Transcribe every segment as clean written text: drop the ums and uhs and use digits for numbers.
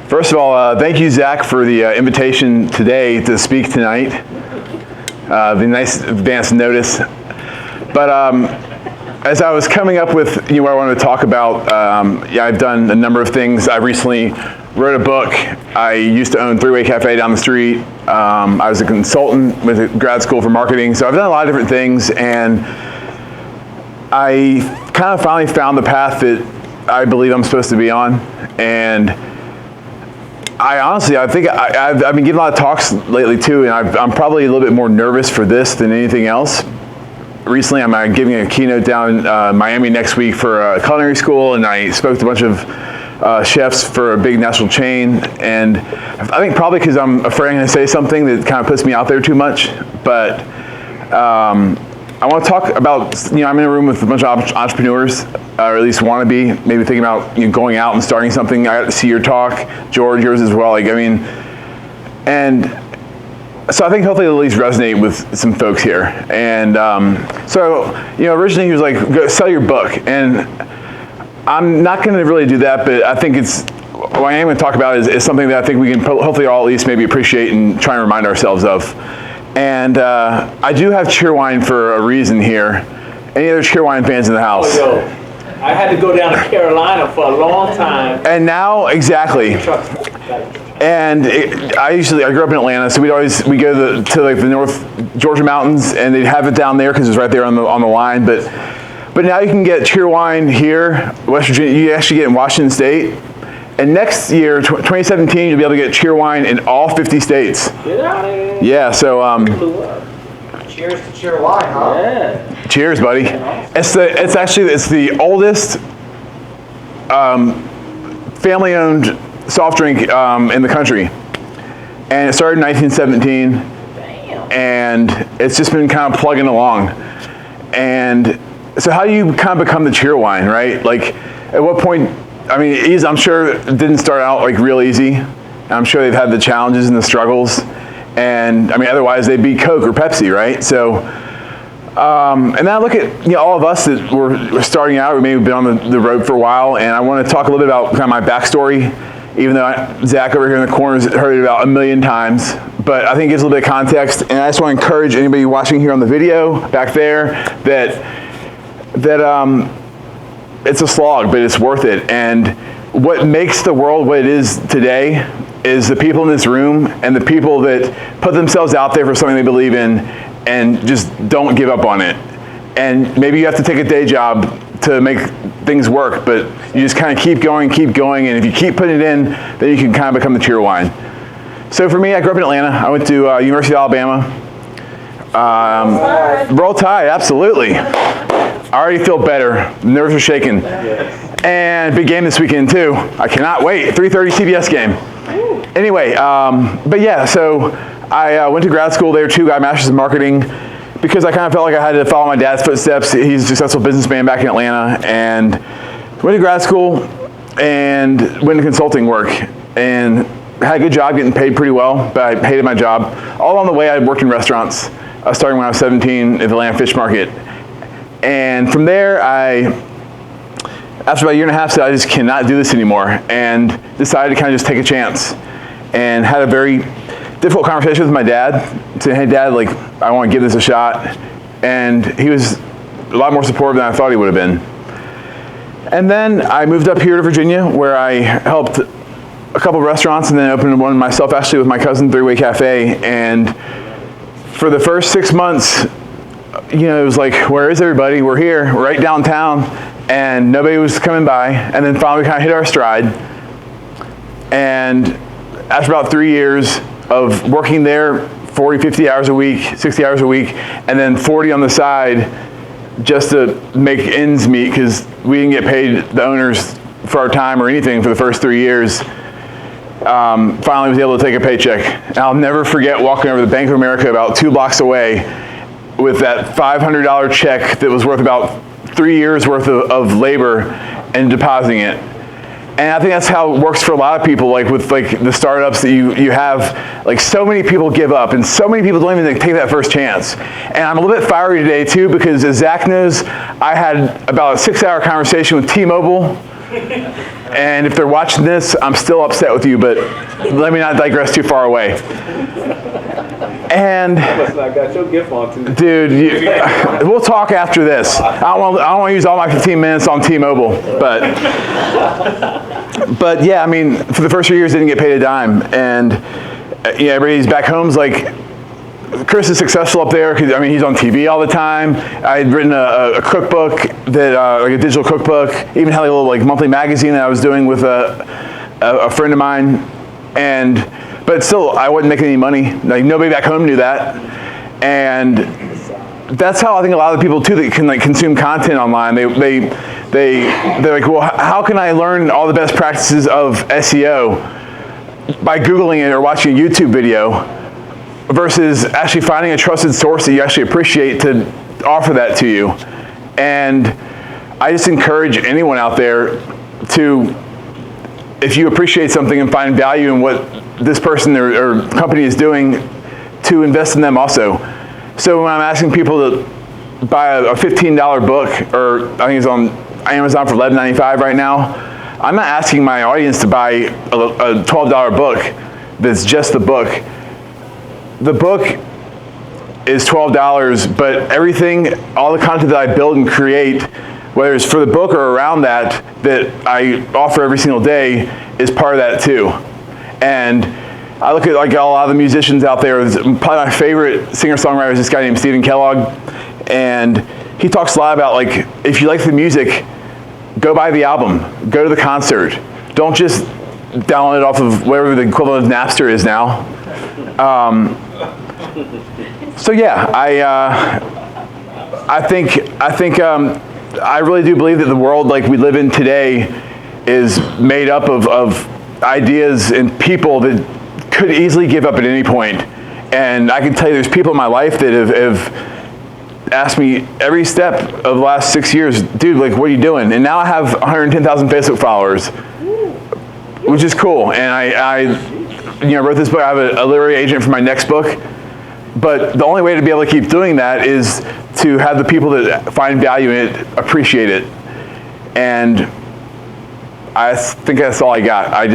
First of all, thank you, Zach, for the invitation today to speak tonight. The nice advance notice. But as I was coming up with what I wanted to talk about, I've done a number of things. I recently wrote a book. I used to own Three-Way Cafe down the street. I was a consultant with a grad school for marketing. So I've done a lot of different things, and I kind of finally found the path that I believe I'm supposed to be on. And I think I've been giving a lot of talks lately too, and I'm probably a little bit more nervous for this than anything else. Recently, I'm giving a keynote down in Miami next week for a culinary school, and I spoke to a bunch of chefs for a big national chain. And I think probably because I'm afraid I'm going to say something that kind of puts me out there too much. But I want to talk about, I'm in a room with a bunch of entrepreneurs, or at least want to be, maybe thinking about going out and starting something. I got to see your talk, George, yours as well. And so I think hopefully it'll at least resonate with some folks here. And originally he was like, go sell your book. And I'm not going to really do that, but I think what I am going to talk about is something that I think we can hopefully all at least maybe appreciate and try and remind ourselves of. And I do have Cheerwine for a reason here. Any other Cheerwine fans in the house? Oh, yo. I had to go down to Carolina for a long time. And now, exactly. And I grew up in Atlanta, so we go to the North Georgia mountains, and they'd have it down there because it's right there on the line. But now you can get Cheerwine here, West Virginia. You actually get in Washington State. And next year, 2017, you'll be able to get Cheerwine in all 50 states. Get out of here. Yeah, so cheers to Cheerwine, huh? Yeah. Cheers, buddy. It's the oldest family-owned soft drink in the country, and it started in 1917. Damn. And it's just been kind of plugging along. And so, how do you kind of become the Cheerwine, right? Like, at what point? I'm sure it didn't start out like real easy. I'm sure they've had the challenges and the struggles. And otherwise they'd be Coke or Pepsi, right? So, and then I look at all of us that were starting out, or maybe been on the road for a while, and I want to talk a little bit about kind of my backstory, even though Zach over here in the corner has heard it about a million times. But I think it gives a little bit of context, and I just want to encourage anybody watching here on the video back there that it's a slog, but it's worth it. And what makes the world what it is today is the people in this room and the people that put themselves out there for something they believe in and just don't give up on it. And maybe you have to take a day job to make things work, but you just kind of keep going, and if you keep putting it in, then you can kind of become the Cheerwine. So for me, I grew up in Atlanta. I went to University of Alabama. Roll Tide, absolutely. I already feel better. Nerves are shaking. And big game this weekend too. I cannot wait. 3:30 CBS game. Anyway, but yeah, so I went to grad school there too, got a master's in marketing, because I kind of felt like I had to follow my dad's footsteps. He's a successful businessman back in Atlanta, and went to grad school and went into consulting work, and had a good job, getting paid pretty well, but I hated my job. All along the way, I worked in restaurants, starting when I was 17 at the Atlanta Fish Market. And from there, after about a year and a half, said I just cannot do this anymore, and decided to kind of just take a chance. And had a very difficult conversation with my dad, saying, hey Dad, I want to give this a shot. And he was a lot more supportive than I thought he would have been. And then I moved up here to Virginia, where I helped a couple of restaurants and then opened one myself, actually with my cousin, Three-Way Cafe. And for the first 6 months, it was like, where is everybody? We're here, we're right downtown, and nobody was coming by. And then finally we kind of hit our stride. And after about 3 years of working there 40, 50 hours a week, 60 hours a week, and then 40 on the side just to make ends meet, because we didn't get paid, the owners, for our time or anything for the first 3 years, finally was able to take a paycheck. And I'll never forget walking over to the Bank of America about 2 blocks away with that $500 check that was worth about 3 years worth of labor, and depositing it. And I think that's how it works for a lot of people, with the startups that you have. So many people give up, and so many people don't even take that first chance. And I'm a little bit fiery today too, because as Zach knows, I had about a 6-hour conversation with T-Mobile And if they're watching this, I'm still upset with you, but let me not digress too far away. And I got your gift on too. dude, we'll talk after this. I don't want to use all my 15 minutes on T-Mobile, but yeah, I mean, for the first 3 years, I didn't get paid a dime, and everybody's back home's like, Chris is successful up there because, I mean, he's on TV all the time. I had written a cookbook, that like a digital cookbook, even had a little like monthly magazine that I was doing with a friend of mine, but still, I wasn't making any money. Like, nobody back home knew that, and that's how I think a lot of the people too that can like consume content online. They're like, well, how can I learn all the best practices of SEO by Googling it or watching a YouTube video, versus actually finding a trusted source that you actually appreciate to offer that to you. And I just encourage anyone out there to, if you appreciate something and find value in what this person or company is doing, to invest in them also. So when I'm asking people to buy a $15 book, or I think it's on Amazon for $11.95 right now, I'm not asking my audience to buy a $12 book that's just the book. The book is $12, but everything, all the content that I build and create, whether it's for the book or around that I offer every single day, is part of that too. And I look at like a lot of the musicians out there. Probably my favorite singer-songwriter is this guy named Stephen Kellogg, and he talks a lot about like, if you like the music, go buy the album, go to the concert. Don't just download it off of whatever the equivalent of Napster is now. So yeah, I think I really do believe that the world like we live in today is made up of ideas and people that could easily give up at any point. And I can tell you there's people in my life that have asked me every step of the last 6 years, dude, like, what are you doing? And now I have 110,000 Facebook followers, which is cool. And I wrote this book. I have a literary agent for my next book. But the only way to be able to keep doing that is to have the people that find value in it appreciate it. And I think that's all I got. I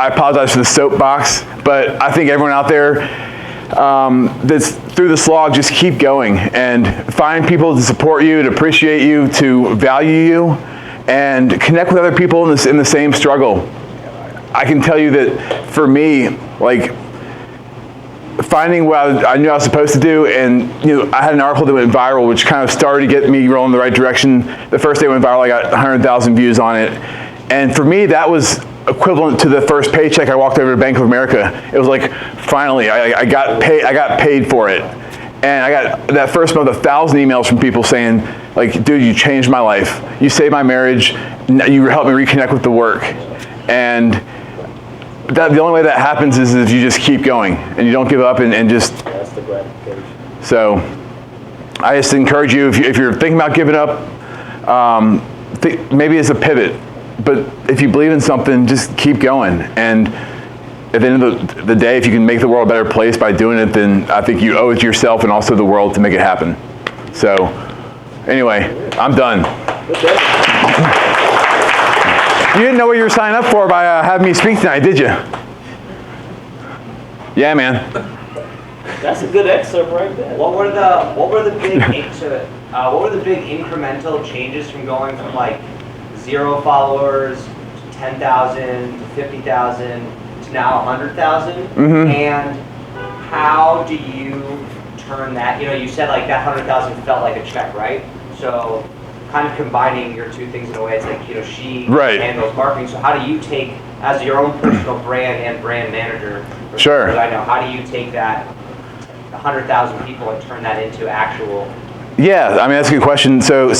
apologize for the soapbox, but I think everyone out there that's through the slog, just keep going and find people to support you, to appreciate you, to value you, and connect with other people in the same struggle. I can tell you that for me, like, finding what I knew I was supposed to do, and I had an article that went viral, which kind of started to get me rolling in the right direction. The first day it went viral, I got 100,000 views on it, and for me, that was equivalent to the first paycheck I walked over to Bank of America. It was like, finally, I got paid for it, and I got that first month 1,000 emails from people saying, like, dude, you changed my life, you saved my marriage, you helped me reconnect with the work, and the only way that happens is if you just keep going and you don't give up and just. That's the gratification. So, I just encourage you, if you're thinking about giving up, maybe it's a pivot, but if you believe in something, just keep going. And at the end of the day, if you can make the world a better place by doing it, then I think you owe it to yourself and also the world to make it happen. So, anyway, I'm done. You didn't know what you were signing up for by having me speak tonight, did you? Yeah, man. That's a good excerpt right there. What were the big incremental changes from going from like 0 followers to 10,000 to 50,000 to now 100,000? Mm-hmm. And how do you turn that? You said like that 100,000 felt like a check, right? So kind of combining your two things in a way, it's like, she right. handles marketing. So how do you take, as your own personal brand and brand manager, sure. I know, how do you take that 100,000 people and turn that into actual? Yeah, I mean, that's a good question. So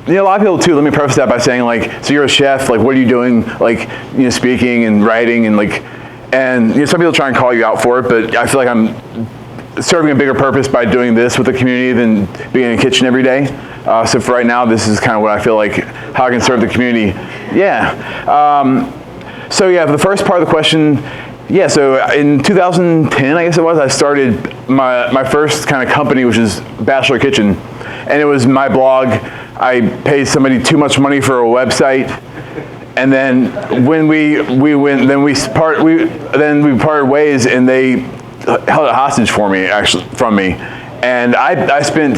a lot of people too, let me preface that by saying, like, so you're a chef, like, what are you doing, like, speaking and writing and like, and some people try and call you out for it, but I feel like I'm serving a bigger purpose by doing this with the community than being in a kitchen every day. So for right now, this is kind of what I feel like, how I can serve the community. Yeah. So yeah, for the first part of the question, yeah, so in 2010, I guess it was, I started my first kind of company, which is Bachelor Kitchen. and it was my blog. I paid somebody too much money for a website, and then when we parted ways, and they held it hostage for me, from me, and I spent.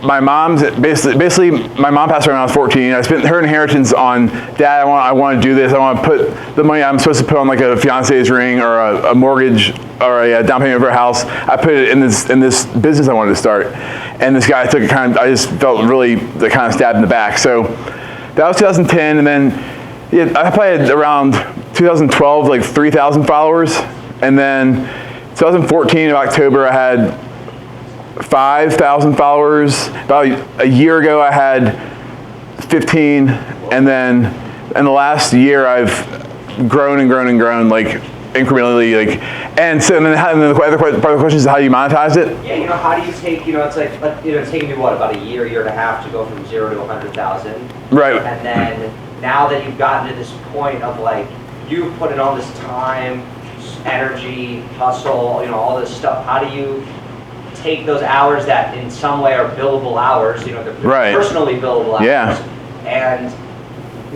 My mom's basically my mom passed away when I was 14. I spent her inheritance on, Dad, I want to do this. I want to put the money I'm supposed to put on like a fiance's ring or a mortgage or a down payment for a house. I put it in this business I wanted to start. And this guy took it I just felt really kind of stabbed in the back. So that was 2010, and then I probably had around 2012 like 3,000 followers, and then 2014 in October I had 5,000 followers. About a year ago I had 15, and then in the last year I've grown and grown and grown, like incrementally, like, and so and then the other part of the question is how do you monetize it? Yeah, how do you take, it's like, it's taken you about a year and a half to go from 0 to 100,000. Right. And then now that you've gotten to this point of like, you've put in all this time, energy, hustle, all this stuff, how do you take those hours that in some way are billable hours, they're right. personally billable hours, yeah. and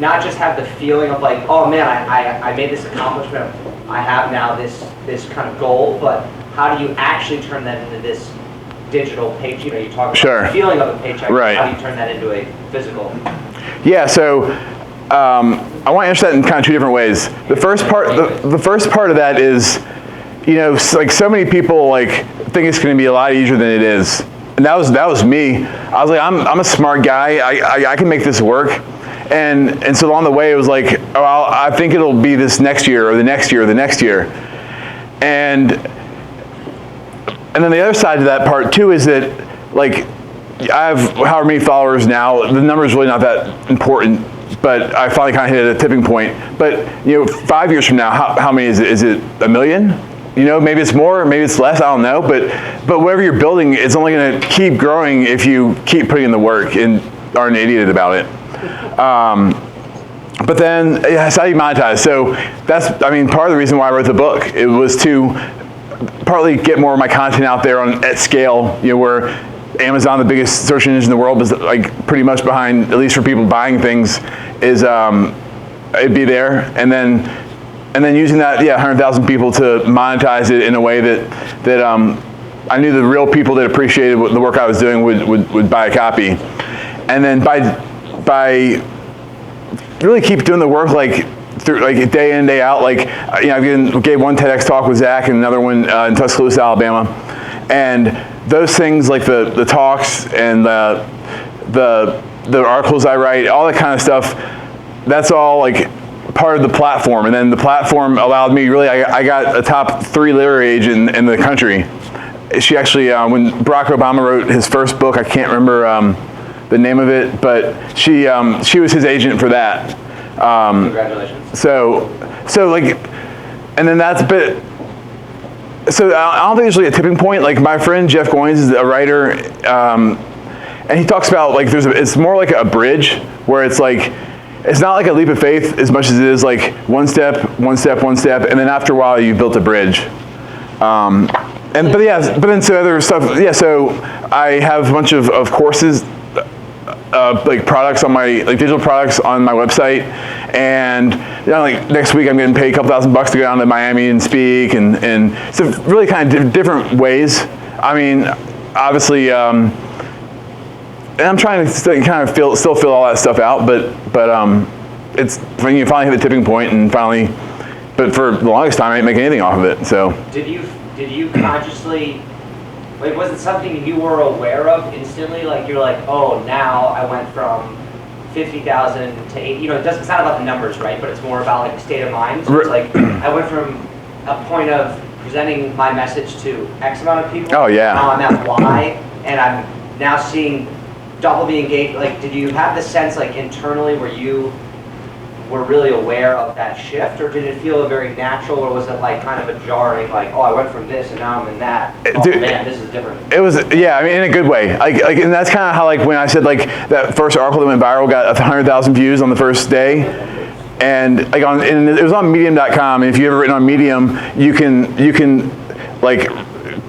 not just have the feeling of like, oh man, I made this accomplishment, I have now this kind of goal, but how do you actually turn that into this digital paycheck? You talk about sure. the feeling of a paycheck, right. How do you turn that into a physical? Yeah, so I want to answer that in kind of two different ways. The first part of that is, like so many people like think it's going to be a lot easier than it is, and that was me. I was like, I'm a smart guy. I can make this work, and so along the way it was like, oh, I think it'll be this next year or the next year or the next year, and then the other side of that part too is that like I have however many followers now. The number is really not that important, but I finally kind of hit a tipping point. But 5 years from now, how many is it? Is it 1 million? Maybe it's more, maybe it's less, I don't know, but whatever you're building, it's only going to keep growing if you keep putting in the work and aren't an idiot about it. But then, that's how you monetize. So that's, part of the reason why I wrote the book. It was to partly get more of my content out there at scale, where Amazon, the biggest search engine in the world, is like pretty much behind, at least for people buying things, is it'd be there, and then using that, 100,000 people to monetize it in a way that I knew the real people that appreciated the work I was doing would buy a copy, and then by really keep doing the work like through like day in day out. Like I gave one TEDx talk with Zach and another one in Tuscaloosa, Alabama, and those things like the talks and the articles I write, all that kind of stuff, that's all like part of the platform. And then the platform allowed me really, I got a top 3 literary agent in the country. She actually, when Barack Obama wrote his first book, I can't remember the name of it, but she was his agent for that. Congratulations. So like, and then that's a bit. So I don't think there's really a tipping point. Like my friend Jeff Goins is a writer, and he talks about like it's more like a bridge where it's like, it's not like a leap of faith as much as it is like one step, and then after a while you built a bridge. But then so other stuff. Yeah, so I have a bunch of courses, like products on my digital products on my website, and like next week I'm getting paid a couple $1,000 to go down to Miami and speak, and so really kind of different ways. Obviously, and I'm trying to still feel all that stuff out, but it's when you finally hit the tipping point and finally. But for the longest time, I didn't make anything off of it. So did you consciously? Like, was it something you were aware of instantly? Like you're like, oh, now I went from 50,000 to 80. It's not about the numbers, right? But it's more about like the state of mind. So it's like I went from a point of presenting my message to X amount of people. Oh yeah. Now I'm at Y, and I'm now seeing double the engagement. Like, did you have the sense, like internally, where you were really aware of that shift, or did it feel very natural, or was it like kind of a jarring, like, oh, I went from this and now I'm in that? Oh man, this is different. It was, yeah, in a good way. Like, and that's kind of how, like, when I said like that first article that went viral got 100,000 views on the first day, and like and it was on Medium.com. And if you've ever written on Medium, you can like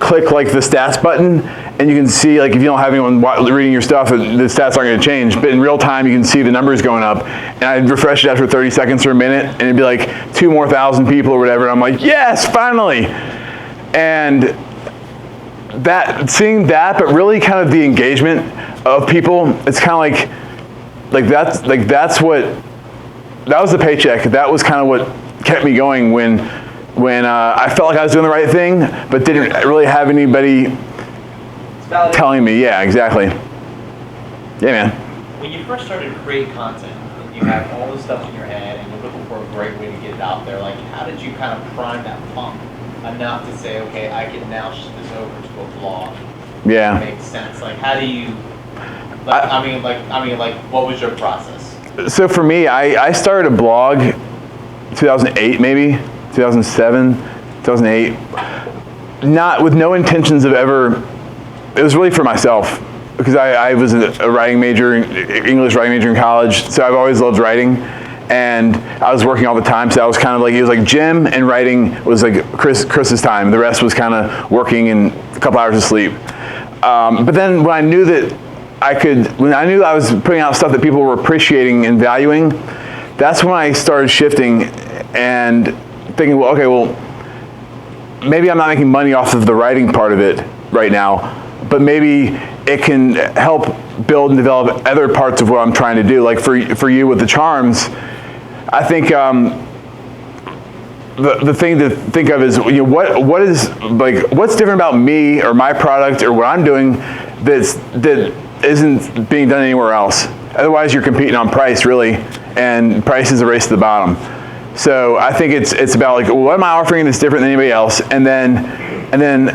click like the stats button, and you can see, like, if you don't have anyone reading your stuff, the stats aren't going to change. But in real time, you can see the numbers going up. And I'd refresh it after 30 seconds or a minute, and it'd be like 2,000 more people or whatever. And I'm like, yes, finally. And seeing that, but really kind of the engagement of people, it's kind of that was the paycheck. That was kind of what kept me going when I felt like I was doing the right thing, but didn't really have anybody telling me. Yeah, exactly. Yeah, man. When you first started to create content, and you have all this stuff in your head, and you're looking for a great way to get it out there, like, how did you kind of prime that pump enough to say, okay, I can now shift this over to a blog? Yeah. That makes sense. Like, how do you? What was your process? So for me, I started a blog 2008, maybe 2007, 2008, not with no intentions of ever. It was really for myself, because I was a writing major, English writing major in college, so I've always loved writing, and I was working all the time, so I was kind of like, it was like gym and writing was like Chris's time. The rest was kind of working and a couple hours of sleep. But then when I knew that when I knew I was putting out stuff that people were appreciating and valuing, that's when I started shifting and thinking, well, okay, well, maybe I'm not making money off of the writing part of it right now, but maybe it can help build and develop other parts of what I'm trying to do. Like for you with the charms, I think the thing to think of is, what is, like, what's different about me or my product or what I'm doing that isn't being done anywhere else. Otherwise, you're competing on price, really, and price is a race to the bottom. So I think it's about, like, what am I offering that's different than anybody else, and then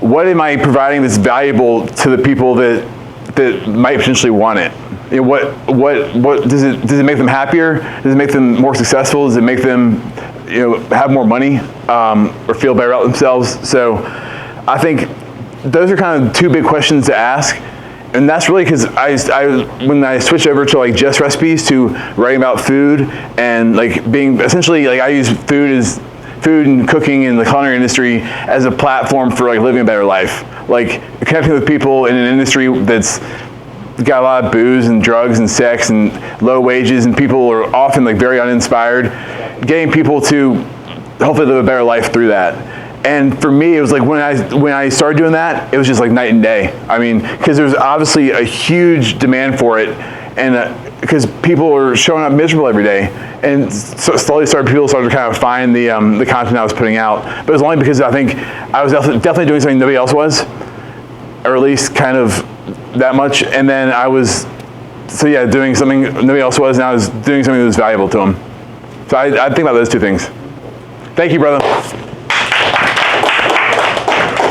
what am I providing that's valuable to the people that might potentially want it? What does it make them happier? Does it make them more successful? Does it make them have more money or feel better about themselves? So I think those are kind of two big questions to ask. And that's really because when I switched over to like just recipes to writing about food and like being essentially, like, I use food and cooking in the culinary industry as a platform for like living a better life, like connecting with people in an industry that's got a lot of booze and drugs and sex and low wages, and people are often like very uninspired. Getting people to hopefully live a better life through that. And for me, it was like when I started doing that, it was just like night and day. I mean, because there's obviously a huge demand for it, and because people are showing up miserable every day, and so slowly people started to kind of find the content I was putting out. But it was only because I think I was definitely doing something nobody else was, or at least kind of that much. And then I was, doing something nobody else was, and I was doing something that was valuable to them. So I think about those two things. Thank you, brother.